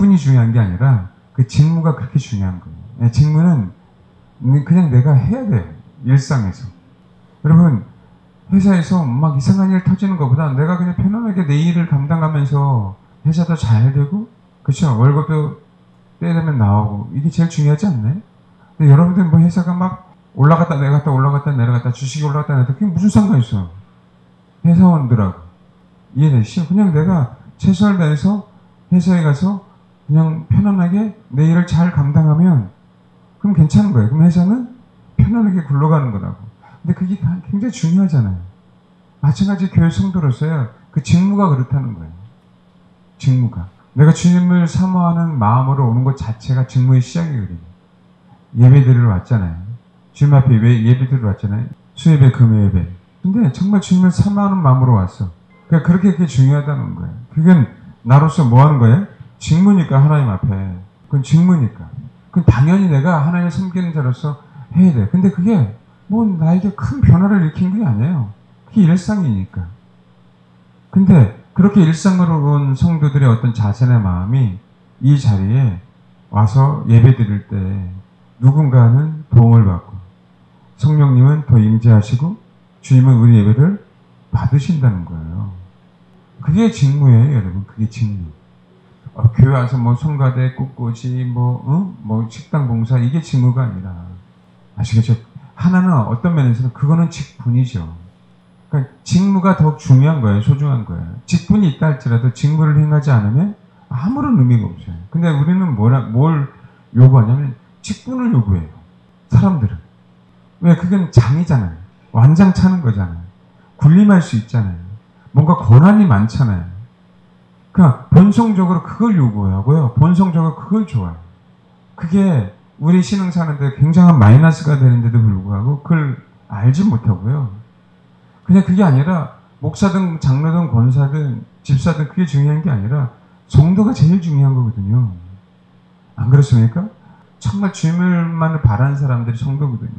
직분이 중요한 게 아니라 그 직무가 그렇게 중요한 거예요. 직무는 그냥 내가 해야 돼요. 일상에서. 여러분, 회사에서 막 이상한 일 터지는 것보다 내가 그냥 편안하게 내 일을 감당하면서 회사도 잘 되고, 그렇죠? 월급도 때에 되면 나오고, 이게 제일 중요하지 않나요? 근데 여러분들 뭐 회사가 막 올라갔다 내려갔다 올라갔다 내려갔다 주식이 올라갔다 내려갔다 그게 무슨 상관이 있어요? 회사원들하고. 이해되시죠? 그냥 내가 최선을 다해서 회사에 가서 그냥 편안하게 내 일을 잘 감당하면 그럼 괜찮은 거예요. 그럼 회사는 편안하게 굴러가는 거라고. 근데 그게 굉장히 중요하잖아요. 마찬가지 교회 성도로서요. 그 직무가 그렇다는 거예요. 직무가. 내가 주님을 사모하는 마음으로 오는 것 자체가 직무의 시작이거든요. 예배드리러 왔잖아요. 주님 앞에 예배드리러 왔잖아요. 수예배, 금요예배. 근데 정말 주님을 사모하는 마음으로 왔어. 그러니까 그렇게 중요하다는 거예요. 그건 나로서 뭐 하는 거예요? 직무니까 하나님 앞에. 그건 직무니까. 그건 당연히 내가 하나님을 섬기는 자로서 해야 돼. 근데 그게 뭐 나에게 큰 변화를 일으킨 게 아니에요. 그게 일상이니까. 근데 그렇게 일상으로 온 성도들의 어떤 자신의 마음이 이 자리에 와서 예배 드릴 때 누군가는 도움을 받고 성령님은 더 임재하시고 주님은 우리 예배를 받으신다는 거예요. 그게 직무예요, 여러분. 그게 직무. 교회 와서 뭐 성가대, 꽃꽂이, 뭐 식당 봉사 이게 직무가 아니라 아시겠죠? 하나는 어떤 면에서는 그거는 직분이죠. 그러니까 직무가 더욱 중요한 거예요. 소중한 거예요. 직분이 있다 할지라도 직무를 행하지 않으면 아무런 의미가 없어요. 근데 우리는 뭘 요구하냐면 직분을 요구해요. 사람들은. 왜? 그건 장이잖아요. 완장 차는 거잖아요. 군림할 수 있잖아요. 뭔가 권한이 많잖아요. 그러니까 본성적으로 그걸 요구하고요. 본성적으로 그걸 좋아해요. 그게 우리 신앙 사는데 굉장한 마이너스가 되는데도 불구하고 그걸 알지 못하고요. 그냥 그게 아니라 목사든 장로든 권사든 집사든 그게 중요한 게 아니라 성도가 제일 중요한 거거든요. 안 그렇습니까? 정말 주님만을 바라는 사람들이 성도거든요.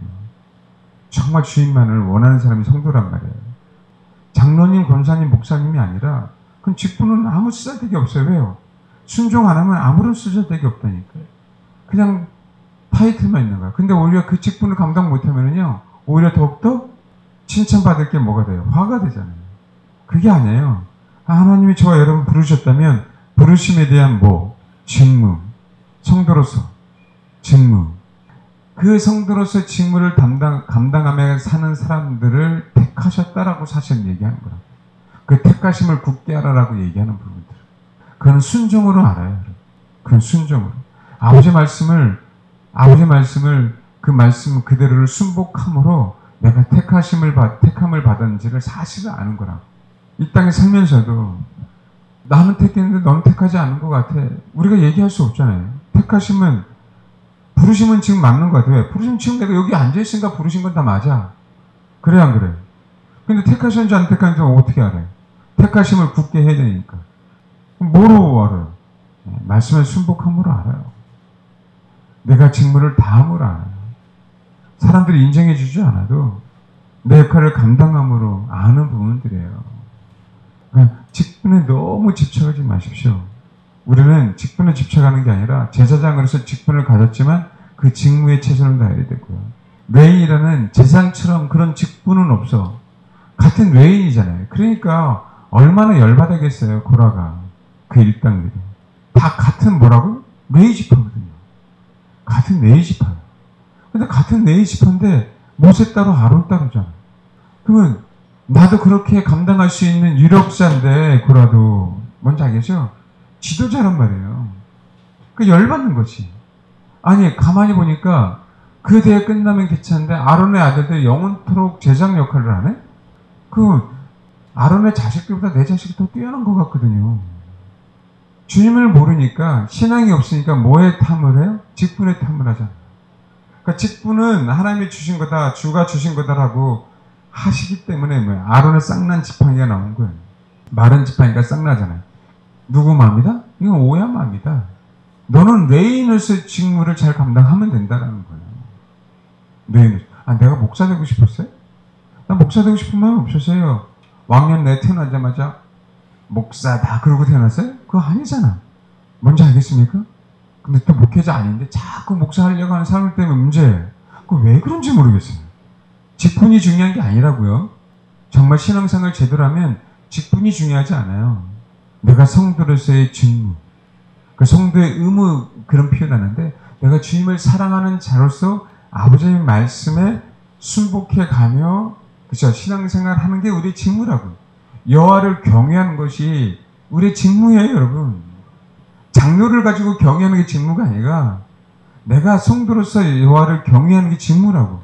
정말 주님만을 원하는 사람이 성도란 말이에요. 장로님, 권사님, 목사님이 아니라 그건 직분은 아무 쓰잘데기 없어요. 왜요? 순종 안 하면 아무런 쓰잘데기 없다니까요. 그냥 타이틀만 있는 거야. 근데 오히려 그 직분을 감당 못하면요, 오히려 더욱더 칭찬받을 게 뭐가 돼요? 화가 되잖아요. 그게 아니에요. 하나님이 저와 여러분 부르셨다면 부르심에 대한 직무, 성도로서 직무, 그 성도로서 직무를 감당하며 사는 사람들을 택하셨다라고 사실 얘기하는 거라고. 그 택하심을 굳게 하라라고 얘기하는 부분들. 그건 순종으로 알아요. 그건 순종으로. 아버지 말씀을 그 말씀 그대로를 순복함으로 내가 택함을 받았는지를 사실을 아는 거라고. 이 땅에 살면서도 나는 택했는데 넌 택하지 않은 것 같아. 우리가 얘기할 수 없잖아요. 부르심은 지금 맞는 것 같아요. 부르심 지금 내가 여기 앉아있으니까 부르신 건 다 맞아. 그래, 안 그래? 근데 택하셨는지 안 택하는지 어떻게 알아요? 택하심을 굳게 해야 되니까. 뭐로 알아요? 말씀을 순복함으로 알아요. 내가 직무를 다함으로 알아요. 사람들이 인정해 주지 않아도 내 역할을 감당함으로 아는 부분들이에요. 그러니까 직분에 너무 집착하지 마십시오. 우리는 직분에 집착하는 게 아니라 제사장으로서 직분을 가졌지만 그 직무에 최선을 다해야 되고요. 레위라는 제사장처럼 그런 직분은 없어. 같은 레위이잖아요. 그러니까 얼마나 열받아겠어요, 고라가. 그 일당들이. 다 같은 뭐라고? 레위지파거든요. 같은 레위지파예요. 근데 같은 레위지파인데 모세 따로 아론 따로잖아요. 그러면 나도 그렇게 감당할 수 있는 유력자인데 고라도 뭔지 알겠죠? 지도자란 말이에요. 그 열받는 거지. 아니 가만히 보니까 그 대회 끝나면 괜찮은데 아론의 아들들 영원토록 제장 역할을 하네? 그 아론의 자식들보다 내 자식이 더 뛰어난 것 같거든요. 주님을 모르니까 신앙이 없으니까 뭐에 탐을 해요? 직분에 탐을 하잖아요. 그러니까 직분은 하나님이 주신 거다, 주가 주신 거다라고 하시기 때문에 아론의 쌍난 지팡이가 나온 거예요. 마른 지팡이가 쌍나잖아요. 누구 마음이다? 이건 오야 마음이다. 너는 레인으로서의 직무를 잘 감당하면 된다라는 거예요. 레인으로서. 내가 목사 되고 싶었어요? 난 목사 되고 싶은 마음이 없었어요. 왕년 내 태어나자마자 목사다 그러고 태어났어요? 그거 아니잖아. 뭔지 알겠습니까? 근데 또 목회자 아닌데 자꾸 목사 하려고 하는 사람들 때문에 문제예요. 그 왜 그런지 모르겠어요. 직분이 중요한 게 아니라고요. 정말 신앙생활 제대로 하면 직분이 중요하지 않아요. 내가 성도로서의 직무, 그 성도의 의무 그런 표현하는데 내가 주님을 사랑하는 자로서 아버지의 말씀에 순복해 가며 그렇죠. 신앙생활 하는 게 우리의 직무라고. 여호와를 경외하는 것이 우리의 직무예요, 여러분. 장로를 가지고 경외하는 게 직무가 아니라 내가 성도로서 여호와를 경외하는 게 직무라고.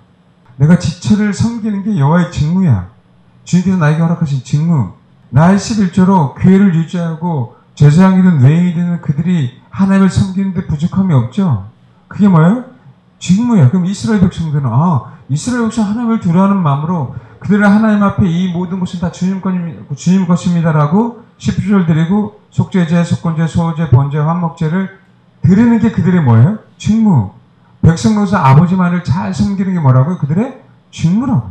내가 지체를 섬기는 게 여호와의 직무야. 주님께서 나에게 허락하신 직무. 나의 11조로 교회를 유지하고 제사장이든 외인이든 그들이 하나님을 섬기는 데 부족함이 없죠. 그게 뭐예요? 직무야. 그럼 이스라엘 백성들은 이스라엘 백성 하나님을 두려워하는 마음으로 그들은 하나님 앞에 이 모든 것은 다 주님 것입니다라고 10조를 드리고 속죄제, 속건제, 소호제, 번제, 환목제를 드리는 게 그들의 뭐예요? 직무. 백성으로서 아버지 말을 잘 섬기는 게 뭐라고요? 그들의 직무라고.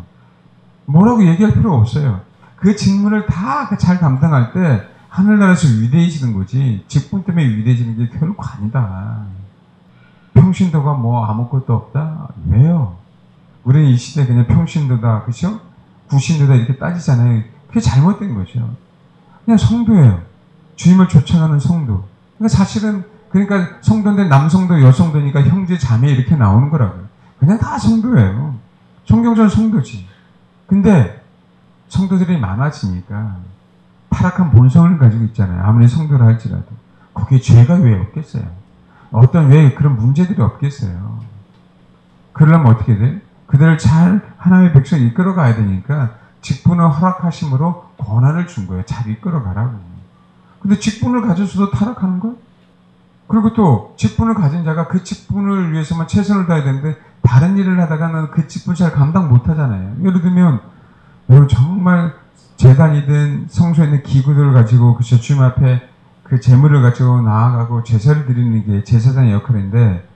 뭐라고 얘기할 필요가 없어요. 그 직무를 다 잘 감당할 때 하늘나라에서 위대해지는 거지 직분 때문에 위대해지는 게 결코 아니다. 평신도가 뭐 아무것도 없다? 왜요? 우리는 이 시대에 그냥 평신도다, 그죠? 구신도다 이렇게 따지잖아요. 그게 잘못된 거죠. 그냥 성도예요. 주님을 쫓아가는 성도. 그러니까 사실은 그러니까 성도인데 남성도 여성도니까 형제 자매 이렇게 나오는 거라고요. 그냥 다 성도예요. 성경적인 성도지. 근데 성도들이 많아지니까 타락한 본성을 가지고 있잖아요. 아무리 성도라 할지라도. 거기에 죄가 왜 없겠어요? 왜 그런 문제들이 없겠어요? 그러려면 어떻게 돼? 그들을 잘 하나님의 백성을 이끌어가야 되니까 직분을 허락하심으로 권한을 준 거예요. 잘 이끌어가라고. 근데 직분을 가져서도 타락하는 거예요? 그리고 또 직분을 가진 자가 그 직분을 위해서만 최선을 다해야 되는데 다른 일을 하다가는 그 직분 잘 감당 못 하잖아요. 예를 들면 여러분 정말 재단이든 성소에 있는 기구들을 가지고 그 주님 앞에 그 재물을 가지고 나아가고 제사를 드리는 게 제사장의 역할인데,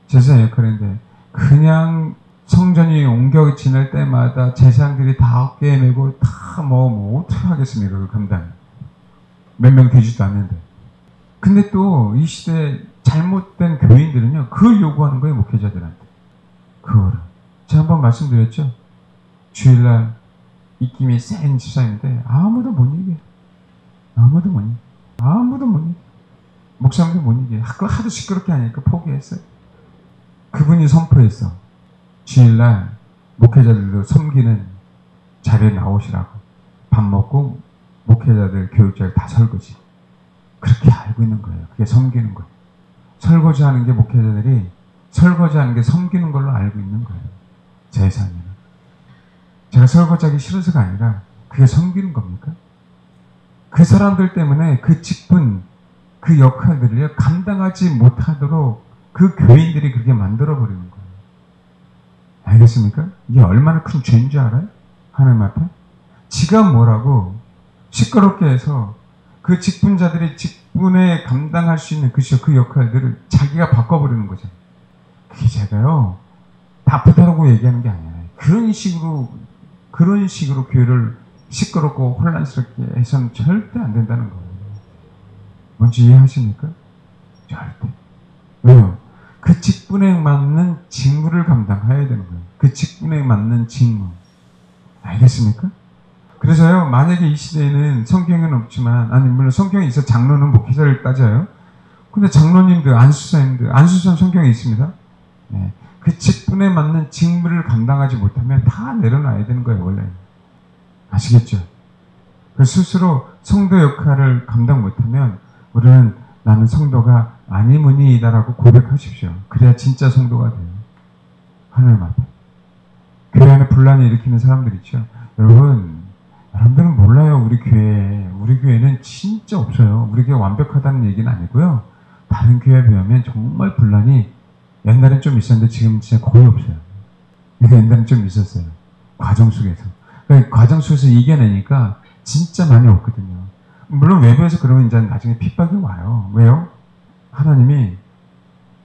제사장의 역할인데 그냥 성전이 옮겨 지낼 때마다 제사장들이 다 어깨에 메고 다 뭐 어떻게 하겠습니까? 그 감당. 몇 명 되지도 않는데. 근데 또 이 시대 잘못된 교인들은요, 그걸 요구하는 거예요, 목회자들한테. 그거를. 제가 한번 말씀드렸죠? 주일날 입김이 센 집사인데 아무도 못 이겨. 아무도 못 이겨. 아무도 못 이겨. 목사님도 못 이겨. 그거 하도 시끄럽게 하니까 포기했어요. 그분이 선포했어. 주일날 목회자들도 섬기는 자리에 나오시라고. 밥 먹고 목회자들, 교육자들 다 설거지. 그렇게 알고 있는 거예요. 그게 섬기는 거예요. 설거지하는 게 목회자들이 설거지하는 게 섬기는 걸로 알고 있는 거예요. 제사는. 제가 설거지하기 싫어서가 아니라 그게 섬기는 겁니까? 그 사람들 때문에 그 직분, 그 역할들을 감당하지 못하도록 그 교인들이 그렇게 만들어버리는 거예요. 알겠습니까? 이게 얼마나 큰 죄인 줄 알아요? 하나님 앞에? 지가 뭐라고 시끄럽게 해서 그 직분자들이 직분에 감당할 수 있는 그 역할들을 자기가 바꿔버리는 거죠. 그게 제가요, 나쁘다라고 얘기하는 게 아니에요. 그런 식으로 교회를 시끄럽고 혼란스럽게 해서는 절대 안 된다는 거예요. 뭔지 이해하십니까? 절대. 왜요? 그 직분에 맞는 직무를 감당해야 되는 거예요. 그 직분에 맞는 직무. 알겠습니까? 그래서요, 만약에 이 시대에는 성경에는 없지만, 물론 성경에 있어 장로는 목회자를 따져요. 근데 장로님들, 안수사는 성경에 있습니다. 네. 그 직분에 맞는 직무를 감당하지 못하면 다 내려놔야 되는 거예요, 원래. 아시겠죠? 스스로 성도 역할을 감당 못하면 우리는 나는 성도가 아니므니이다라고 고백하십시오. 그래야 진짜 성도가 돼요. 하나님 앞에. 교회 안에 분란을 일으키는 사람들 있죠. 여러분들은 몰라요. 우리 교회는 진짜 없어요. 우리 교회 완벽하다는 얘기는 아니고요. 다른 교회에 비하면 정말 분란이 옛날엔 좀 있었는데 지금 진짜 거의 없어요. 옛날엔 좀 있었어요. 과정 속에서. 과정 속에서 이겨내니까 진짜 많이 없거든요. 물론 외부에서 그러면 이제 나중에 핍박이 와요. 왜요? 하나님이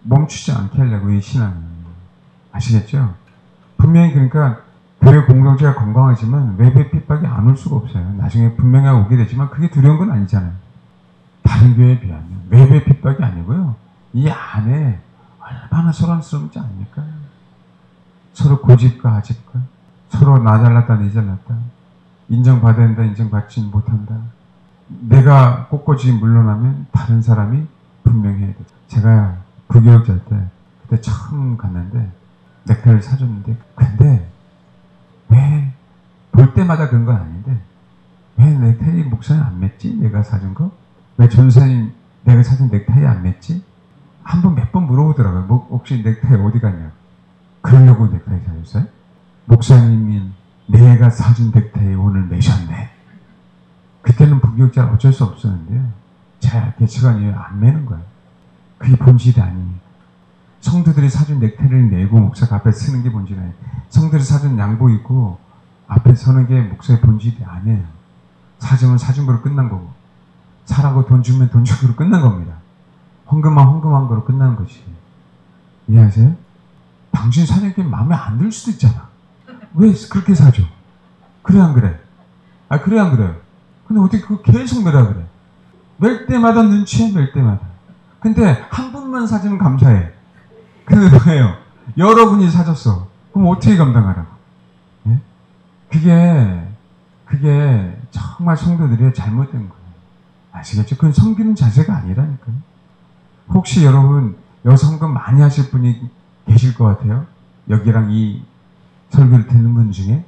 멈추지 않게 하려고 이 신앙은. 아시겠죠? 분명히 그러니까 교회 공동체가 건강하지만 외부의 핍박이 안 올 수가 없어요. 나중에 분명히 오게 되지만 그게 두려운 건 아니잖아요. 다른 교회에 비하면. 외부의 핍박이 아니고요. 이 안에 얼마나 소란스러운지 아닙니까? 서로 고집과 아집과, 서로 나 잘났다 니 잘났다, 인정받아야 된다 인정받지 못한다, 내가 꽃꽂이 물러나면 다른 사람이 분명히 해야 돼. 제가 부교육자 때 그때 처음 갔는데 넥타이를 사줬는데, 근데 왜 볼 때마다 그런 건 아닌데 왜 넥타이 목사님 안 맸지? 내가 사준 거? 왜 전사님 내가 사준 넥타이 안 맸지? 한 번 몇 번 물어보더라고요. 혹시 넥타이 어디 갔냐? 그러려고 넥타이 사줬어요? 목사님이 내가 사준 넥타이 오늘 매셨네. 그때는 부교육자는 어쩔 수 없었는데요. 제 개체관이 안 매는 거예요. 그게 본질이 아니에요. 성도들이 사준 넥타이를 메고 목사가 앞에 쓰는 게 본질이 아니에요. 성도들이 사준 양복 입고 앞에 서는 게 목사의 본질이 아니에요. 사주면 사준 거로 끝난 거고, 사라고 돈 주면 돈 준 거로 끝난 겁니다. 헌금만 헌금한 거로 끝나는 것이. 이해하세요? 당신 사준 게 마음에 안 들 수도 있잖아. 왜 그렇게 사줘? 그래 안 그래? 아 그래 안 그래요? 근데 어떻게 그거 계속 매라 그래? 멜 때마다 눈치해, 멜 때마다. 근데 한 분만 사주면 감사해. 근데 뭐예요? 여러분이 사줬어. 그럼 어떻게 감당하라고? 예? 그게 정말 성도들이 잘못된 거예요. 아시겠죠? 그건 섬기는 자세가 아니라니까요. 혹시 여러분 여기서 헌금 많이 하실 분이 계실 것 같아요. 여기랑 이 설교를 듣는 분 중에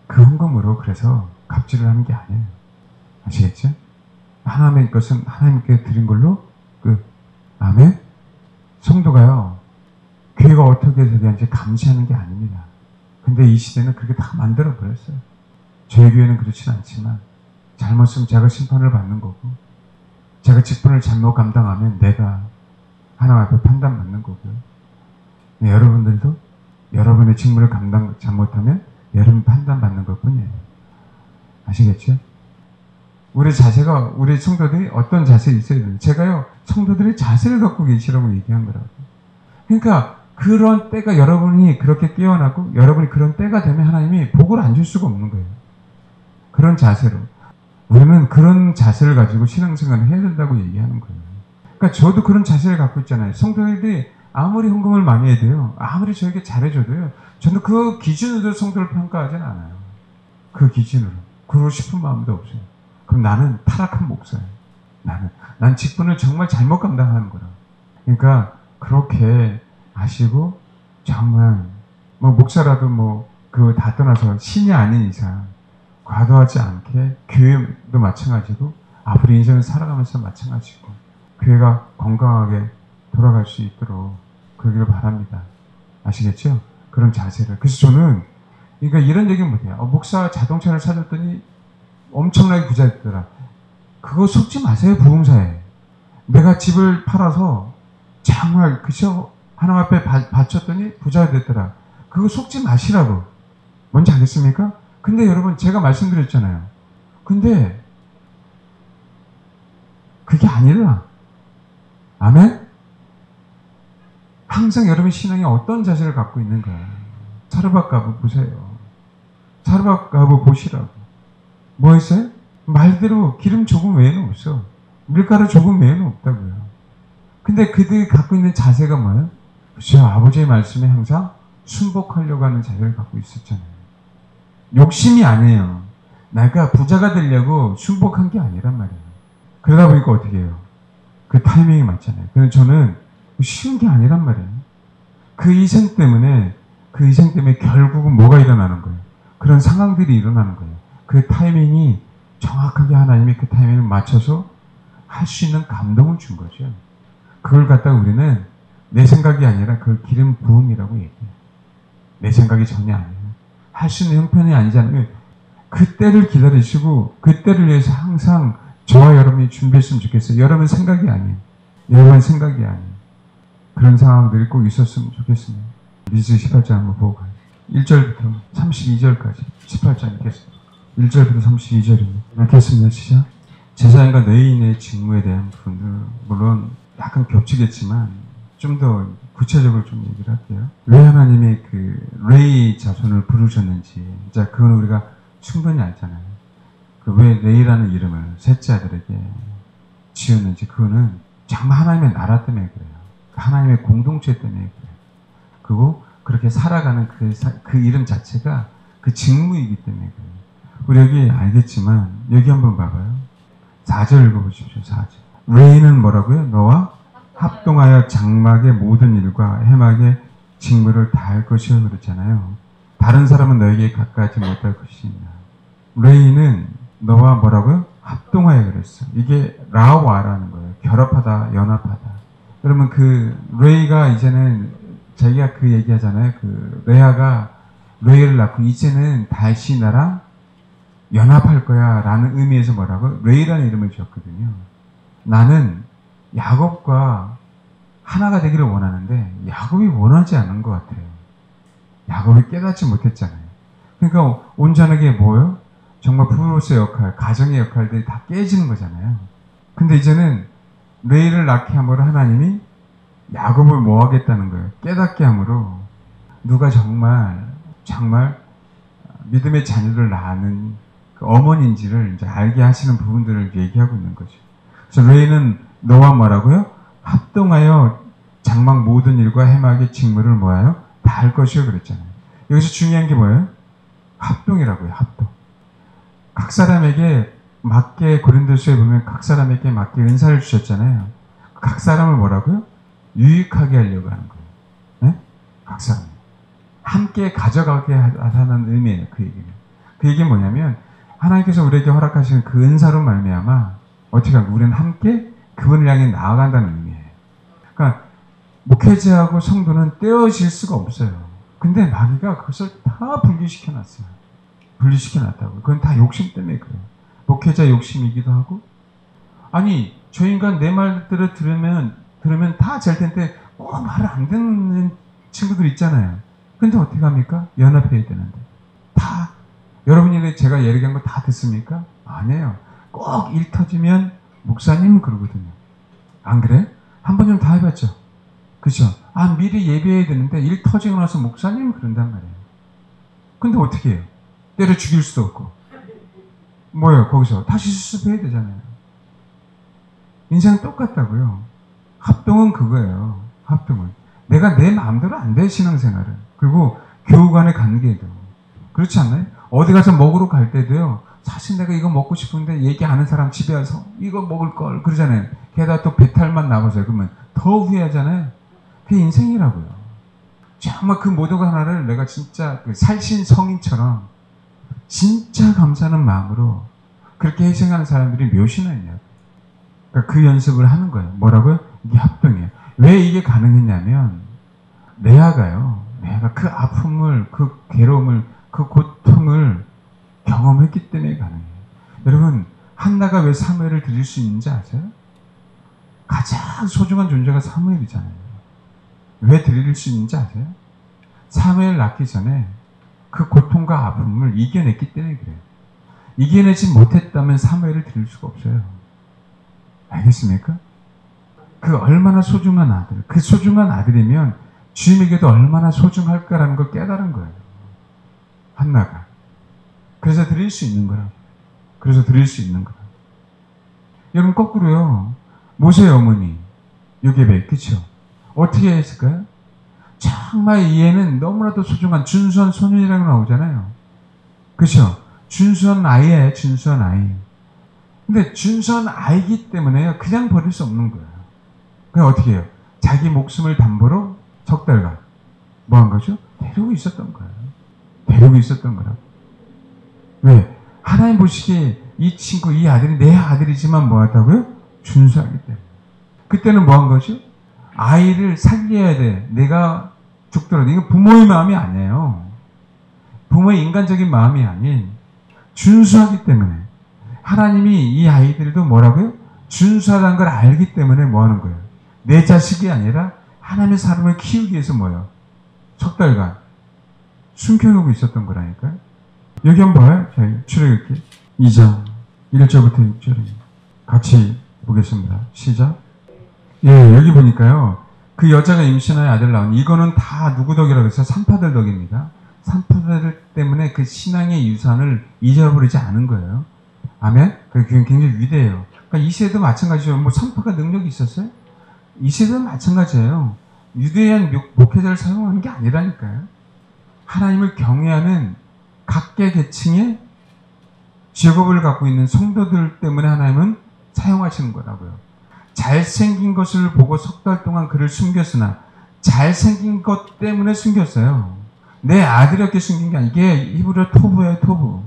그 헌금으로 그래서 갑질을 하는 게 아니에요. 아시겠죠? 하나님의 것은 하나님께 드린 걸로 끝. 아멘? 성도가요, 교회가 어떻게 되는지 감시하는 게 아닙니다. 근데 이 시대는 그렇게 다 만들어 버렸어요. 저희 교회는 그렇진 않지만, 잘못하면 제가 심판을 받는 거고, 제가 직분을 잘못 감당하면 내가 하나님 앞에 판단받는 거고요. 여러분들도 여러분의 직무를 감당 잘못하면 여러분 판단받는 것 뿐이에요. 아시겠죠? 우리 자세가, 우리 성도들이 어떤 자세에 있어야 돼요. 제가요, 성도들이 자세를 갖고 계시라고 얘기한 거라고. 그러니까 그런 때가, 여러분이 그렇게 깨어나고 여러분이 그런 때가 되면 하나님이 복을 안 줄 수가 없는 거예요. 그런 자세로. 우리는 그런 자세를 가지고 신앙생활을 해야 된다고 얘기하는 거예요. 그러니까 저도 그런 자세를 갖고 있잖아요. 성도들이 아무리 헌금을 많이 해도요, 아무리 저에게 잘해줘도요, 저는 그 기준으로 성도를 평가하진 않아요. 그 기준으로. 그러고 싶은 마음도 없어요. 그럼 나는 타락한 목사예요. 난 직분을 정말 잘못 감당하는 거라. 그러니까 그렇게 아시고, 정말 뭐 목사라도 그거 다 떠나서 신이 아닌 이상 과도하지 않게, 교회도 마찬가지고 앞으로 인생을 살아가면서 마찬가지고 교회가 건강하게 돌아갈 수 있도록 그러기를 바랍니다. 아시겠죠? 그런 자세를. 그래서 저는 그러니까 이런 얘기는 못해요. 목사 자동차를 사줬더니 엄청나게 부자 됐더라. 그거 속지 마세요. 부흥사에. 내가 집을 팔아서 정말 그저 하나님 앞에 바쳤더니 부자가 됐더라. 그거 속지 마시라고. 뭔지 알겠습니까? 근데 여러분, 제가 말씀드렸잖아요. 근데 그게 아니라, 아멘? 항상 여러분 신앙이 어떤 자세를 갖고 있는가. 사르밧 가부 보세요. 사르밧 가부 보시라고. 뭐 있어요? 말대로 기름 조금 외에는 없어. 밀가루 조금 외에는 없다고요. 근데 그들이 갖고 있는 자세가 뭐예요? 그렇죠. 아버지의 말씀에 항상 순복하려고 하는 자세를 갖고 있었잖아요. 욕심이 아니에요. 내가 부자가 되려고 순복한 게 아니란 말이에요. 그러다 보니까 어떻게 해요? 그 타이밍이 맞잖아요. 그래서 저는 쉬운 게 아니란 말이에요. 그 희생 때문에 결국은 뭐가 일어나는 거예요? 그런 상황들이 일어나는 거예요. 그 타이밍이 정확하게 하나님이 그 타이밍을 맞춰서 할 수 있는 감동을 준 거죠. 그걸 갖다가 우리는 내 생각이 아니라 그걸 기름 부음이라고 얘기해요. 내 생각이 전혀 아니에요. 할 수 있는 형편이 아니잖아요. 그때를 기다리시고 그때를 위해서 항상 저와 여러분이 준비했으면 좋겠어요. 여러분 생각이 아니에요. 여러분 생각이 아니에요. 그런 상황들이 꼭 있었으면 좋겠습니다. 미스 18장 한번 보고 가요. 1절부터 32절까지 18장 읽겠습니다. 1절부터 32절입니다. 읽겠습니다. 시작. 제사장과 레위인의 직무에 대한 부분들, 물론 약간 겹치겠지만 좀 더 구체적으로 좀 얘기를 할게요. 왜 하나님이 그 레위 자손을 부르셨는지, 자, 그건 우리가 충분히 알잖아요. 그 왜 레위라는 이름을 셋째 아들에게 지었는지, 그거는 정말 하나님의 나라 때문에 그래요. 하나님의 공동체 때문에 그래요. 그리고 그렇게 살아가는 그 이름 자체가 그 직무이기 때문에 그래요. 우리 여기 알겠지만 여기 한번 봐봐요. 4절 읽어보십시오. 4절. 레이는 뭐라고요? 너와 합동하여 장막의 모든 일과 해막의 직무를 다할 것이요 그랬잖아요. 다른 사람은 너에게 가까이하지 못할 것이냐. 레이는 너와 뭐라고요? 합동하여 그랬어. 이게 라와라는 거예요. 결합하다, 연합하다. 그러면 그 레이가 이제는 자기가 그 얘기하잖아요. 그 레아가 레이를 낳고 이제는 다시 나랑 연합할 거야 라는 의미에서 뭐라고? 레이라는 이름을 지었거든요. 나는 야곱과 하나가 되기를 원하는데 야곱이 원하지 않은 것 같아요. 야곱이 깨닫지 못했잖아요. 그러니까 온전하게 뭐요? 정말 부부로서의 역할, 가정의 역할들이 다 깨지는 거잖아요. 근데 이제는 레이를 낳게 함으로 하나님이 야곱을 뭐 하겠다는 거예요? 깨닫게 함으로 누가 정말 믿음의 자녀를 낳는 그 어머니인지를 이제 알게 하시는 부분들을 얘기하고 있는 거죠. 그래서 레이는 너와 뭐라고요? 합동하여 장막 모든 일과 해막의 직무를 뭐예요? 다 할 것이요 그랬잖아요. 여기서 중요한 게 뭐예요? 합동이라고요. 합동. 각 사람에게 맞게 고린도서에 보면 각 사람에게 맞게 은사를 주셨잖아요. 각 사람을 뭐라고요? 유익하게 하려고 하는 거예요. 네? 각 사람. 함께 가져가게 하는 의미예요. 그 얘기는. 그 얘기는 뭐냐면 하나님께서 우리에게 허락하시는 그 은사로 말미암아 어떻게 하고 우리는 함께 그분을 향해 나아간다는 의미예요. 그러니까 목회자하고 성도는 떼어질 수가 없어요. 근데 마귀가 그것을 다 분리시켜놨어요. 분리시켜놨다고. 그건 다 욕심 때문에 그래요. 목회자 욕심이기도 하고 아니 저 인간 내 말들을 들으면 다 잘 텐데 꼭 말을 안 듣는 친구들 있잖아요. 근데 어떻게 합니까? 연합해야 되는데 다 여러분이 제가 얘기한 거 다 듣습니까? 아니에요. 꼭 일 터지면 목사님은 그러거든요. 안 그래? 한 번 좀 다 해봤죠? 그죠? 미리 예배해야 되는데 일 터지고 나서 목사님은 그런단 말이에요. 근데 어떻게 해요? 때려 죽일 수도 없고. 뭐예요? 거기서 다시 수습해야 되잖아요. 인생은 똑같다고요. 합동은 그거예요. 합동은. 내가 내 마음대로 안 돼, 신앙생활은. 그리고 교우 간의 관계도. 그렇지 않나요? 어디 가서 먹으러 갈 때도요. 사실 내가 이거 먹고 싶은데 얘기 안 하는 사람 집에 와서 이거 먹을 걸 그러잖아요. 게다가 또 배탈만 남아서요. 그러면 더 후회하잖아요. 그게 인생이라고요. 정말 그 모든 것 하나를 내가 진짜 그 살신 성인처럼 진짜 감사하는 마음으로 그렇게 희생하는 사람들이 몇이나 있냐고. 그러니까 그 연습을 하는 거예요. 뭐라고요? 이게 합동이에요. 왜 이게 가능했냐면 레아가 그 아픔을, 그 괴로움을, 그 고통을 경험했기 때문에 가능해요. 여러분 한나가 왜 사무엘을 드릴 수 있는지 아세요? 가장 소중한 존재가 사무엘이잖아요. 왜 드릴 수 있는지 아세요? 사무엘 낳기 전에 그 고통과 아픔을 이겨냈기 때문에 그래요. 이겨내지 못했다면 사무엘을 드릴 수가 없어요. 알겠습니까? 그 얼마나 소중한 아들, 그 소중한 아들이면 주님에게도 얼마나 소중할까라는 걸 깨달은 거예요. 한나가. 그래서 드릴 수 있는 거라고. 그래서 드릴 수 있는 거라고. 여러분 거꾸로요. 모세의 어머니 요게벳, 그쵸? 어떻게 했을까요? 정말 이 애는 너무나도 소중한 준수한 소년이라고 나오잖아요. 그쵸? 준수한 아이예요. 준수한 아이. 근데 준수한 아이기 때문에 그냥 버릴 수 없는 거예요. 그냥 어떻게 해요? 자기 목숨을 담보로 석 달간 뭐 한 거죠? 데리고 있었던 거예요. 데리고 있었던 거라고. 왜? 하나님 보시기에 이 친구, 이 아들이 내 아들이지만 뭐 하다고요? 준수하기 때문에. 그때는 뭐 한 거죠? 아이를 살려야 돼. 내가 죽더라도. 이거 부모의 마음이 아니에요. 부모의 인간적인 마음이 아닌 준수하기 때문에. 하나님이 이 아이들도 뭐라고요? 준수하다는 걸 알기 때문에 뭐 하는 거예요? 내 자식이 아니라 하나님의 사람을 키우기 위해서 뭐예요? 석 달간 숨겨놓고 있었던 거라니까요. 여기 한번 봐요. 자, 출애굽기 2장 1절부터 6절입니다. 같이 보겠습니다. 시작. 예, 여기 보니까요. 그 여자가 임신하여 아들 낳은 이거는 다 누구 덕이라고 해서 산파들 덕입니다. 산파들 때문에 그 신앙의 유산을 잊어버리지 않은 거예요. 아멘? 그게 굉장히 위대해요. 그러니까 이 시대도 마찬가지죠. 뭐 산파가 능력이 있었어요? 이 시대는 마찬가지예요. 유대인 목회자를 사용하는 게 아니라니까요. 하나님을 경외하는 각계 계층의 직업을 갖고 있는 성도들 때문에 하나님은 사용하시는 거라고요. 잘생긴 것을 보고 석 달 동안 그를 숨겼으나 잘생긴 것 때문에 숨겼어요. 내 아들이었기에 숨긴 게 아니라 이게 히브리어 토부예요. 토부.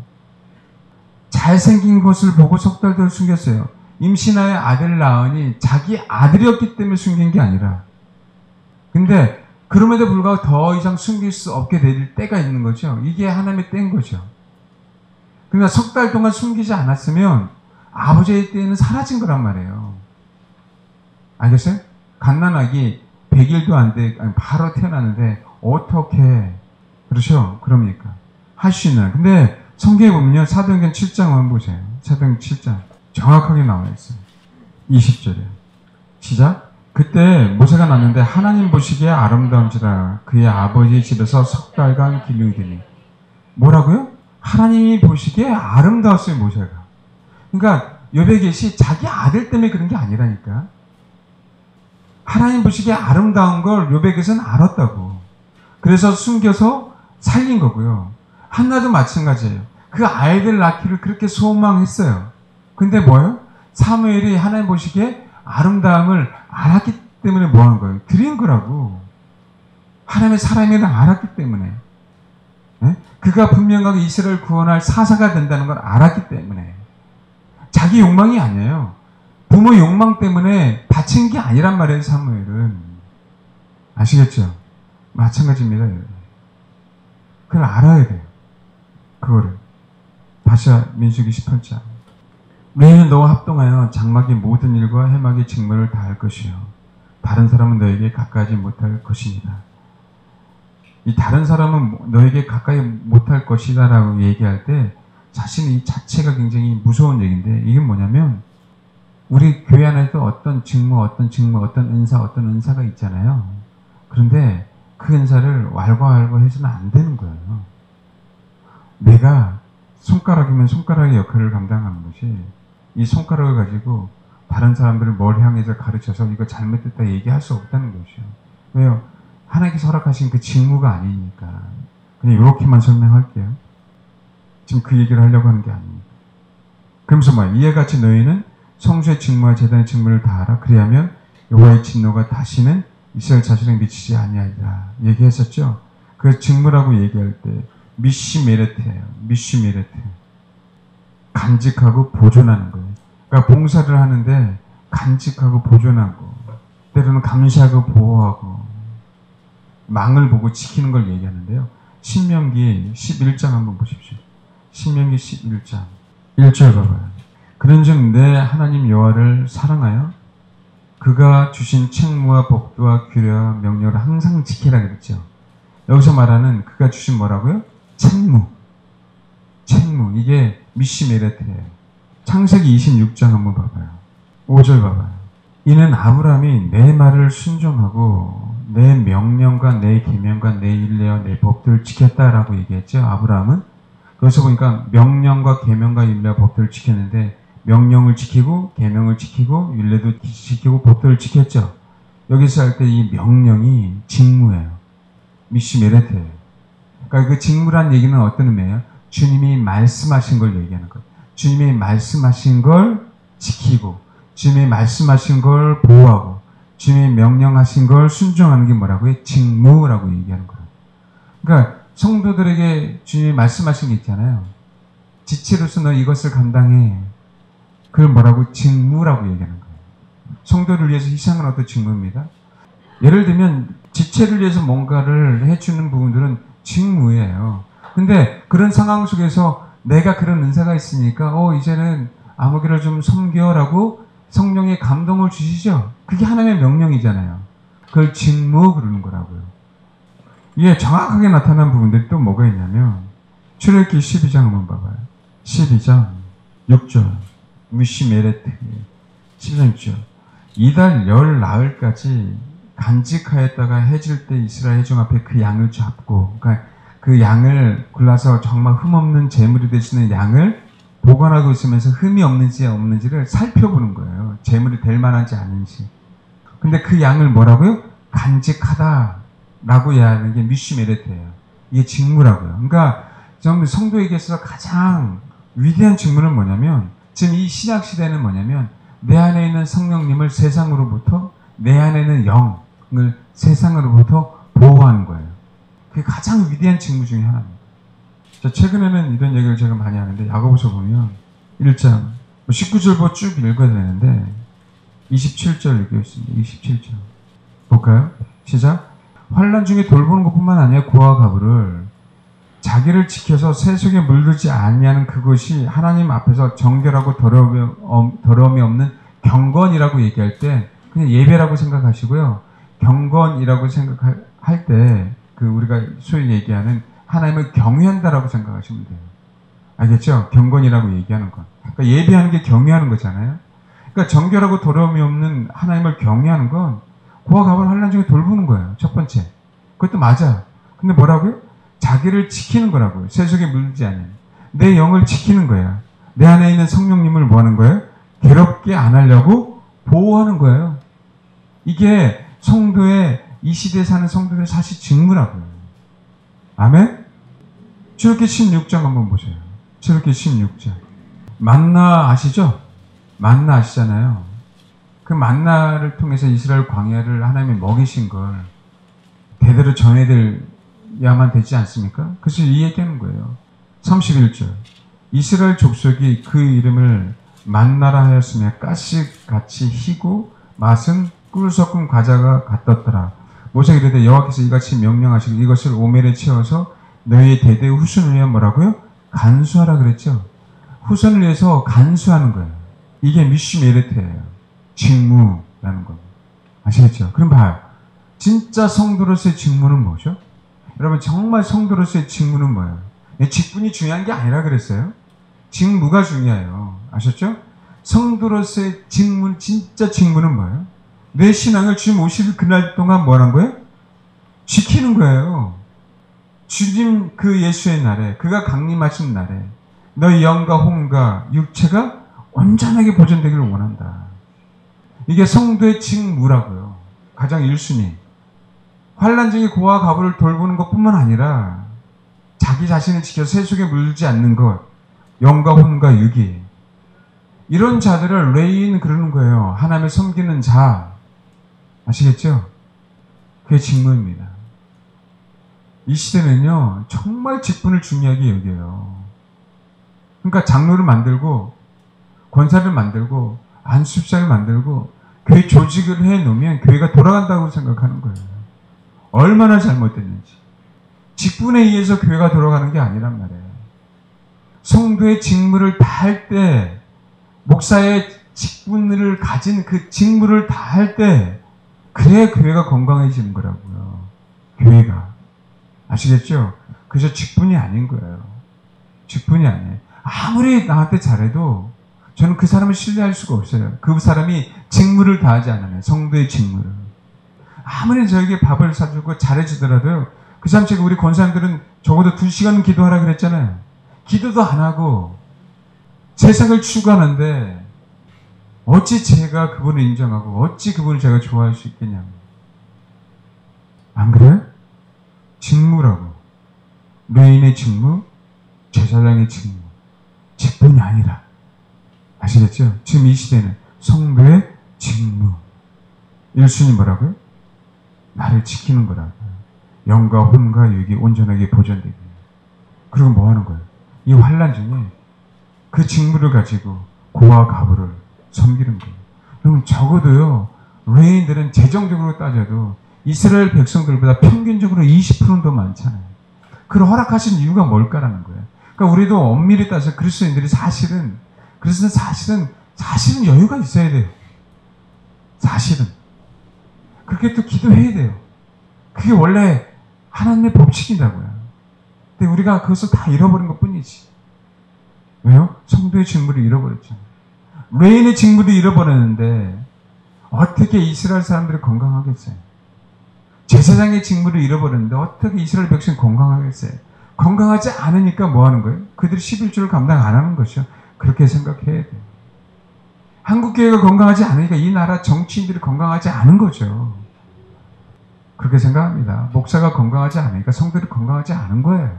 잘생긴 것을 보고 석 달 동안 숨겼어요. 임신하여 아들을 낳으니 자기 아들이었기 때문에 숨긴 게 아니라, 근데 그럼에도 불구하고 더 이상 숨길 수 없게 될 때가 있는 거죠. 이게 하나님의 때인 거죠. 그러니까 석 달 동안 숨기지 않았으면 아버지의 때는 사라진 거란 말이에요. 알겠어요? 갓난아기 100일도 안 돼, 바로 태어났는데 어떻게, 그렇죠? 그럽니까? 할 수 있는. 근데 성경에 보면요, 사도행전 7장 한번 보세요. 사도행전 7장 정확하게 나와 있어요. 20절에 시작. 그때 모세가 났는데 하나님 보시기에 아름다운지라 그의 아버지의 집에서 석 달간 길르더니. 뭐라고요? 하나님이 보시기에 아름다웠어요, 모세가. 그러니까 요백겟이 자기 아들 때문에 그런 게 아니라니까. 하나님 보시기에 아름다운 걸 요백겟은 알았다고. 그래서 숨겨서 살린 거고요. 한나도 마찬가지예요. 그 아이들 낳기를 그렇게 소망했어요. 근데 뭐예요? 사무엘이 하나님 보시기에 아름다움을 알았기 때문에 뭐 한 거예요? 드린 거라고. 하나님의 사람이라 알았기 때문에. 네? 그가 분명하게 이스라엘 구원할 사사가 된다는 걸 알았기 때문에. 자기 욕망이 아니에요. 부모 욕망 때문에 바친 게 아니란 말이에요, 사무엘은. 아시겠죠? 마찬가지입니다, 여러분. 그걸 알아야 돼요. 그거를. 다시 민수기 18장. 너희는 너와 합동하여 장막의 모든 일과 해막의 직무를 다할 것이요. 다른 사람은 너에게 가까이 못할 것이니라. 이 다른 사람은 너에게 가까이 못할 것이다 라고 얘기할 때 사실 이 자체가 굉장히 무서운 얘기인데, 이게 뭐냐면 우리 교회 안에도 어떤 직무, 어떤 은사가 있잖아요. 그런데 그 은사를 왈가왈부해서는 안 되는 거예요. 내가 손가락이면 손가락의 역할을 감당하는 것이, 이 손가락을 가지고 다른 사람들을 뭘 향해서 가르쳐서 이거 잘못됐다 얘기할 수 없다는 것이요. 왜요? 하나님께서 허락하신 그 직무가 아니니까. 그냥 이렇게만 설명할게요. 지금 그 얘기를 하려고 하는 게 아닙니다. 그러면서 뭐 이에 같이 너희는 성수의 직무와 제단의 직무를 다하라. 그리하면 여호와의 진노가 다시는 이스라엘 자손에 미치지 아니하리라 얘기했었죠. 그 직무라고 얘기할 때 미시메레트예요. 미시메레트. 간직하고 보존하는 거예요. 그러니까 봉사를 하는데 간직하고 보존하고, 때로는 감시하고 보호하고, 망을 보고 지키는 걸 얘기하는데요. 신명기 11장 한번 보십시오. 신명기 11장 1절 봐봐요. 그런즉 내 하나님 여호와를 사랑하여 그가 주신 책무와 법도와 규례와 명령을 항상 지키라 그랬죠. 여기서 말하는 그가 주신 뭐라고요? 책무. 이게 미시메레트예요. 창세기 26장 한번 봐봐요. 5절 봐봐요. 이는 아브라함이 내 말을 순종하고 내 명령과 내 계명과 내 율례와 내 법들을 지켰다라고 얘기했죠. 아브라함은. 그래서 보니까 명령과 계명과 율례와 법들을 지켰는데, 명령을 지키고 계명을 지키고 율례도 지키고 법들을 지켰죠. 여기서 할 때 이 명령이 직무예요. 미시메레트예요. 그러니까 그 직무란 얘기는 어떤 의미예요? 주님이 말씀하신 걸 얘기하는 거예요. 주님이 말씀하신 걸 지키고, 주님이 말씀하신 걸 보호하고, 주님이 명령하신 걸 순종하는 게 뭐라고요? 직무라고 얘기하는 거예요. 그러니까 성도들에게 주님이 말씀하신 게 있잖아요. 지체로서 너 이것을 감당해. 그걸 뭐라고? 직무라고 얘기하는 거예요. 성도를 위해서 희생은 어떤 직무입니다. 예를 들면 지체를 위해서 뭔가를 해주는 부분들은 직무예요. 근데 그런 상황 속에서 내가 그런 은사가 있으니까 이제는 아무개를 좀 섬겨라고 성령의 감동을 주시죠. 그게 하나님의 명령이잖아요. 그걸 직무 그러는 거라고요. 이게 정확하게 나타난 부분들이 또 뭐가 있냐면 출애굽기 12장 한번 봐봐요. 12장 6절 미시메레트 12장 6절 이달 열 나흘까지 간직하였다가 해질 때 이스라엘 회중 앞에 그 양을 잡고, 그러니까 그 양을 골라서 정말 흠없는 제물이 되시는 양을 보관하고 있으면서 흠이 없는지를 살펴보는 거예요. 제물이 될 만한지 아닌지. 근데 그 양을 뭐라고요? 간직하다라고 이해하는 게 미슈메레트예요. 이게 직무라고요. 그러니까 좀 성도에게 있어서 가장 위대한 직무는 뭐냐면, 지금 이 신약 시대는 뭐냐면, 내 안에 있는 성령님을 세상으로부터, 내 안에 있는 영을 세상으로부터 보호하는 거예요. 그게 가장 위대한 직무 중에 하나입니다. 최근에는 이런 얘기를 제가 많이 하는데, 야고보서 보면 1장 19절부터 쭉 읽어야 되는데 27절 읽겠습니다. 27절 볼까요? 시작. 환난 중에 돌보는 것뿐만 아니라 고아 가부를 자기를 지켜서 세속에 물들지 아니하는 그것이 하나님 앞에서 정결하고 더러움이 없는 경건이라고 얘기할 때 그냥 예배라고 생각하시고요. 경건이라고 생각할 때 그 우리가 소위 얘기하는 하나님을 경외한다라고 생각하시면 돼요. 알겠죠? 경건이라고 얘기하는 것. 그러니까 예배하는 게 경외하는 거잖아요. 그러니까 정결하고 더러움이 없는 하나님을 경외하는 건 고아 가부를 환난 중에 돌보는 거예요. 첫 번째. 그것도 맞아. 근데 뭐라고요? 자기를 지키는 거라고요. 세속에 물지 않는. 내 영을 지키는 거야. 내 안에 있는 성령님을 뭐 하는 거예요? 괴롭게 안 하려고 보호하는 거예요. 이게 성도의, 이 시대에 사는 성도들의 사실 직무라고요. 아멘? 출애굽기 16장 한번 보세요. 출애굽기 16장. 만나 아시죠? 만나 아시잖아요. 그 만나를 통해서 이스라엘 광야를 하나님이 먹이신 걸 대대로 전해드려야만 되지 않습니까? 그래서 이 얘기하는 거예요. 31절. 이스라엘 족속이 그 이름을 만나라 하였으며 가시같이 희고 맛은 꿀 섞은 과자가 같았더라. 모세가 이르되 여호와께서 이같이 명령하시고 이것을 오멜에 채워서 너희의 대대의 후손을 위해 뭐라고요? 간수하라 그랬죠. 후손을 위해서 간수하는 거예요. 이게 미슈메레트예요. 직무라는 겁니다. 아시겠죠? 그럼 봐요. 진짜 성도로서의 직무는 뭐죠? 여러분 정말 성도로서의 직무는 뭐예요? 직분이 중요한 게 아니라 그랬어요. 직무가 중요해요. 아셨죠? 성도로서의 직무, 진짜 직무는 뭐예요? 내 신앙을 주님 오실 그날 동안 뭐 하는 거예요? 지키는 거예요. 주님 그 예수의 날에, 그가 강림하신 날에 너희 영과 혼과 육체가 온전하게 보존되기를 원한다. 이게 성도의 직무라고요. 가장 1순위. 환난 중에 고아 가부를 돌보는 것뿐만 아니라 자기 자신을 지켜 세속에 물지 않는 것, 영과 혼과 육이. 이런 자들을 레인 그러는 거예요. 하나님을 섬기는 자. 아시겠죠? 그게 직무입니다. 이 시대는요, 정말 직분을 중요하게 여겨요. 그러니까 장로를 만들고, 권사를 만들고, 안수집사를 만들고, 교회 조직을 해놓으면 교회가 돌아간다고 생각하는 거예요. 얼마나 잘못됐는지. 직분에 의해서 교회가 돌아가는 게 아니란 말이에요. 성도의 직무를 다할 때, 목사의 직분을 가진 그 직무를 다할 때, 그래야 교회가 건강해지는 거라고요. 교회가. 아시겠죠? 그래서 직분이 아닌 거예요. 직분이 아니에요. 아무리 나한테 잘해도 저는 그 사람을 신뢰할 수가 없어요. 그 사람이 직무를 다하지 않으면, 성도의 직무를. 아무리 저에게 밥을 사주고 잘해주더라도요, 그 사람 제가 우리 권사님들은 적어도 2시간은 기도하라 그랬잖아요. 기도도 안 하고 세상을 추구하는데 어찌 제가 그분을 인정하고 어찌 그분을 제가 좋아할 수 있겠냐고. 안 그래요? 직무라고. 레인의 직무, 제사장의 직무. 직분이 아니라. 아시겠죠? 지금 이 시대는 성도의 직무. 1순위 뭐라고요? 나를 지키는 거라고요. 영과 혼과 육이 온전하게 보존되기. 그리고 뭐 하는 거예요? 이 환난 중에 그 직무를 가지고 고아 가부를 섬기는 거예요. 그러면 적어도요, 레인들은 재정적으로 따져도 이스라엘 백성들보다 평균적으로 20%는 더 많잖아요. 그걸 허락하신 이유가 뭘까라는 거예요. 그러니까 우리도 엄밀히 따져서 그리스도인들이 사실은 여유가 있어야 돼요. 사실은. 그렇게 또 기도해야 돼요. 그게 원래 하나님의 법칙이라고요. 근데 우리가 그것을 다 잃어버린 것 뿐이지. 왜요? 성도의 직무를 잃어버렸잖아요. 레인의 직무도 잃어버렸는데 어떻게 이스라엘 사람들이 건강하겠어요? 제사장의 직무를 잃어버렸는데 어떻게 이스라엘 백성이 건강하겠어요? 건강하지 않으니까 뭐 하는 거예요? 그들이 11조를 감당 안 하는 것이요. 그렇게 생각해야 돼요. 한국교회가 건강하지 않으니까 이 나라 정치인들이 건강하지 않은 거죠. 그렇게 생각합니다. 목사가 건강하지 않으니까 성도들이 건강하지 않은 거예요.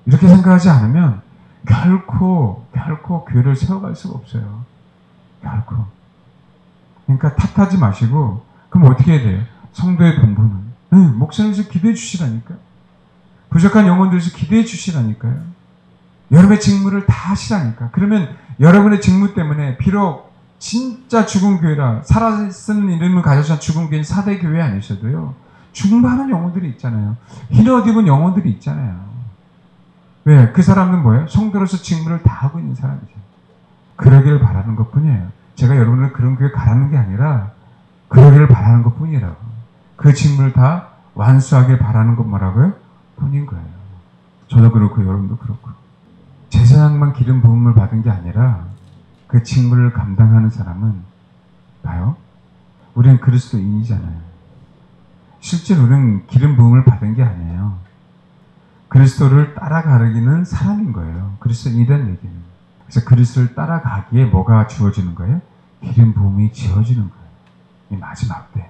이렇게 생각하지 않으면 결코 교회를 세워갈 수가 없어요. 결코. 그러니까 탓하지 마시고 그럼 어떻게 해야 돼요? 성도의 본분은 목사님께서 기도해 주시라니까요. 부족한 영혼들에서 기도해 주시라니까요. 여러분의 직무를 다 하시라니까. 그러면 여러분의 직무 때문에 비록 진짜 죽은 교회라 살아쓰는 이름을 가져서 죽은 교회는 4대 교회 아니셔도요. 중반한 영혼들이 있잖아요. 흰 옷 입은 영혼들이 있잖아요. 왜? 그 사람은 뭐예요? 성도로서 직무를 다 하고 있는 사람이죠. 그러기를 바라는 것뿐이에요. 제가 여러분을 그런 교회 가라는 게 아니라 그러기를 바라는 것뿐이라고. 그 직무를 다 완수하길 바라는 것 뭐라고요? 뿐인 거예요. 저도 그렇고 여러분도 그렇고. 제사장만 기름 부음을 받은 게 아니라 그 직무를 감당하는 사람은 봐요. 우리는 그리스도인이잖아요. 실제로 우리는 기름 부음을 받은 게 아니에요. 그리스도를 따라가기는 사람인 거예요. 그리스도인이라는 얘기는. 그래서 그리스도를 따라가기에 뭐가 주어지는 거예요? 기름 부음이 지어지는 거예요. 이 마지막 때.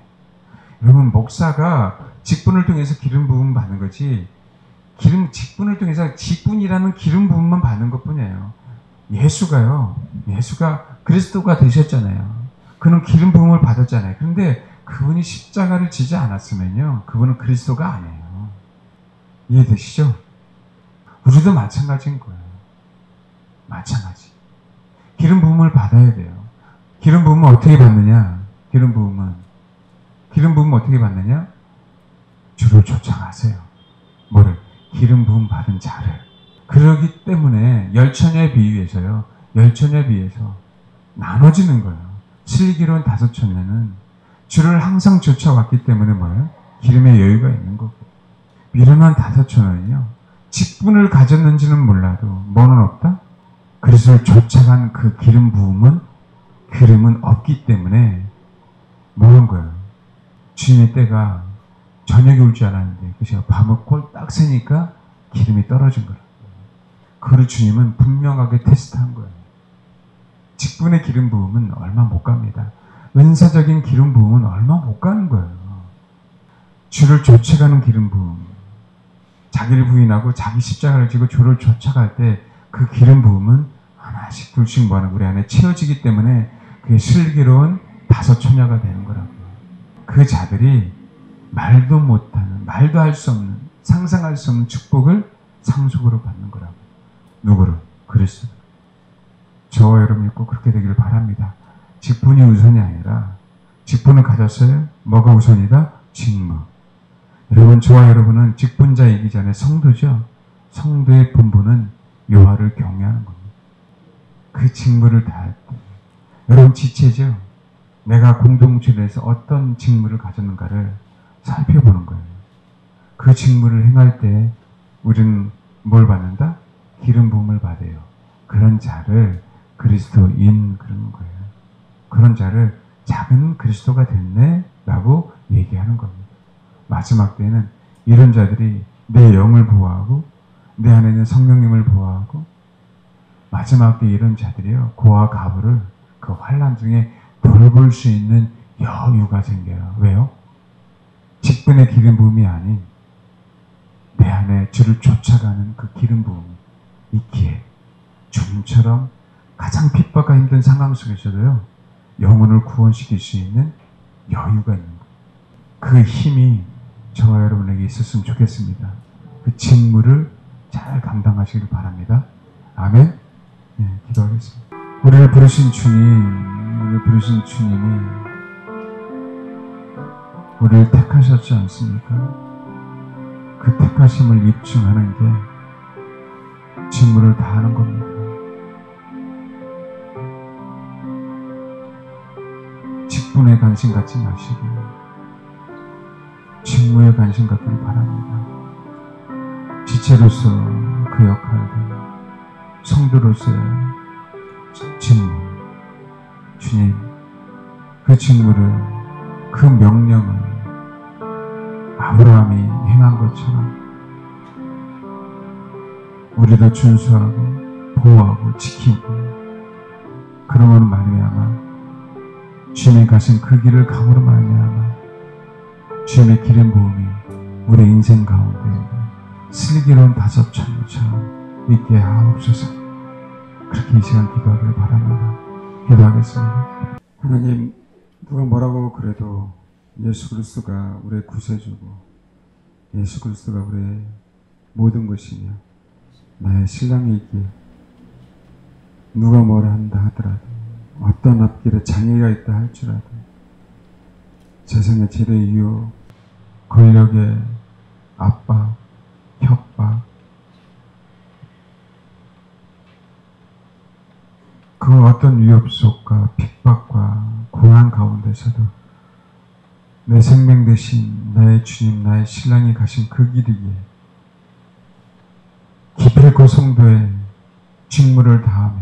여러분 목사가 직분을 통해서 기름 부음 받는 거지 직분을 통해서 직분이라는 기름 부음만 받는 것뿐이에요. 예수가 그리스도가 되셨잖아요. 그는 기름 부음을 받았잖아요. 그런데 그분이 십자가를 지지 않았으면요. 그분은 그리스도가 아니에요. 이해되시죠? 우리도 마찬가지인 거예요. 마찬가지. 기름 부음을 받아야 돼요. 기름 부음은 어떻게 받느냐? 기름 부음은 어떻게 받느냐? 주를 쫓아가세요. 뭐를? 기름 부음 받은 자를. 그러기 때문에 열처녀에 비유해서 나눠지는 거예요. 슬기로운 5처녀는 주를 항상 쫓아왔기 때문에 뭐예요? 기름의 여유가 있는 거고. 미련한 5처녀는요. 직분을 가졌는지는 몰라도 뭐는 없다? 그리스도를 쫓아간 그 기름 부음은 없기 때문에 뭐한 거예요? 주님의 때가 저녁이 올 줄 알았는데 그래서 밤을 꼴딱 새니까 기름이 떨어진 거예요. 그걸 주님은 분명하게 테스트한 거예요. 직분의 기름 부음은 얼마 못 갑니다. 은사적인 기름 부음은 얼마 못 가는 거예요. 주를 쫓아가는 기름 부음. 자기를 부인하고 자기 십자가를 지고 주를 쫓아갈 때 그 기름 부음은 하나씩 둘씩 모아는 우리 안에 채워지기 때문에 그게 슬기로운 5처녀가 되는 거라고요. 그 자들이 말도 못하는, 말도 할 수 없는, 상상할 수 없는 축복을 상속으로 받는 거라고. 누구를? 그리스도. 저와 여러분이 꼭 그렇게 되기를 바랍니다. 직분이 우선이 아니라 직분을 가졌어요? 뭐가 우선이다? 직무. 여러분, 저와 여러분은 직분자이기 전에 성도죠. 성도의 본분은 여호와를 경외하는 겁니다. 그 직무를 다할 때 여러분 지체죠. 내가 공동체 내에서 어떤 직무를 가졌는가를 살펴보는 거예요. 그 직무를 행할 때 우리는 뭘 받는다? 기름 부음을 받아요. 그런 자를 그리스도인 그러는 거예요. 그런 자를 작은 그리스도가 됐네 라고 얘기하는 겁니다. 마지막 때는 이런 자들이 내 영을 보호하고 내 안에 있는 성령님을 보호하고 마지막 때 이런 자들이요 고아 가부를 그 환난 중에 돌볼 수 있는 여유가 생겨요. 왜요? 직분의 기름 부음이 아닌 내 안에 주를 쫓아가는 그 기름 부음이 있기에 주님처럼 가장 핍박과 힘든 상황 속에서도요 영혼을 구원시킬 수 있는 여유가 있는 거예요. 그 힘이 저와 여러분에게 있었으면 좋겠습니다. 그 직무를 잘 감당하시길 바랍니다. 아멘. 네, 기도하겠습니다. 우리를 부르신 주님이 우리를 택하셨지 않습니까? 그 택하심을 입증하는 게 직무를 다하는 겁니다. 직분에 관심 갖지 마시고 직무에 관심 갖기를 바랍니다. 지체로서 그 역할들, 성도로서의 직무, 주님, 그 직무를, 그 명령을 아브라함이 행한 것처럼 우리도 준수하고 보호하고 지키고 그러므로 말미암아 주님이 가신 그 길을 감으로 말미암아 주님의 기름 부음이 우리 인생 가운데 슬기로운 다섯 천리처럼 있게 하옵소서. 그렇게 이 시간 기도하길 바랍니다. 기도하겠습니다. 하나님, 누가 뭐라고 그래도 예수 그리스도가 우리의 구세주고 예수 그리스도가 우리의 모든 것이며 나의 신랑이 있기에 누가 뭐라 한다 하더라도 어떤 앞길에 장애가 있다 할지라도 세상의 지뢰 유혹, 권력의 압박, 협박, 그 어떤 위협 속과 핍박과 고난 가운데서도 내 생명 대신 나의 주님, 나의 신랑이 가신 그 길이기에 기필코 성도의 직무를 다하며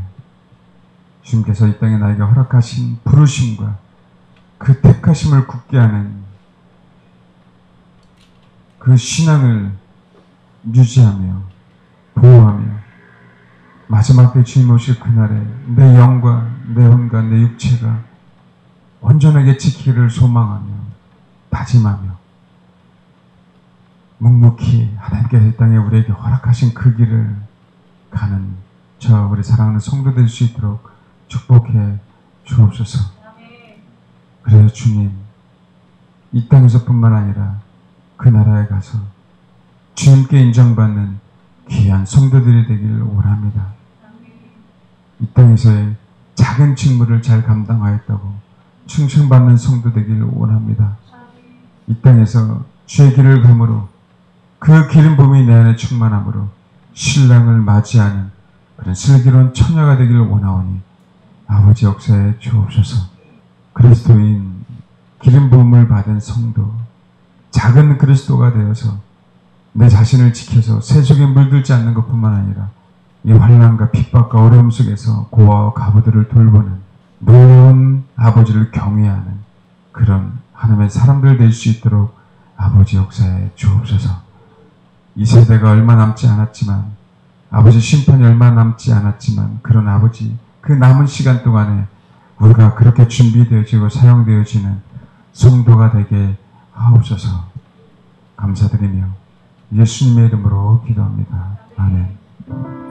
주님께서 이 땅에 나에게 허락하신 부르심과 그 택하심을 굳게 하는 그 신앙을 유지하며 보호하며 마지막 때 주님 오실 그날에 내 영과 내 혼과 내 육체가 온전하게 지키기를 소망하며 다짐하며 묵묵히 하나님께서 이 땅에 우리에게 허락하신 그 길을 가는 저 우리 사랑하는 성도 될 수 있도록 축복해 주옵소서. 그래요 주님, 이 땅에서뿐만 아니라 그 나라에 가서 주님께 인정받는 귀한 성도들이 되기를 원합니다. 이 땅에서의 작은 직무를 잘 감당하였다고 칭찬받는 성도 되기를 원합니다. 이 땅에서 주의 길을 감으로 그 기름 부음이 내 안에 충만함으로 신랑을 맞이하는 그런 슬기로운 처녀가 되기를 원하오니 아버지 역사에 주옵소서. 그리스도인 기름 부음을 받은 성도, 작은 그리스도가 되어서 내 자신을 지켜서 세속에 물들지 않는 것뿐만 아니라 이 환난과 핍박과 어려움 속에서 고아와 과부들을 돌보는 놀라운 아버지를 경외하는 그런 하나님의 사람들 될 수 있도록 아버지 역사에 주옵소서. 이 세대가 얼마 남지 않았지만, 아버지 심판이 얼마 남지 않았지만, 그런 아버지 그 남은 시간 동안에 우리가 그렇게 준비되어지고 사용되어지는 성도가 되게 하옵소서. 감사드리며 예수님의 이름으로 기도합니다. 아멘.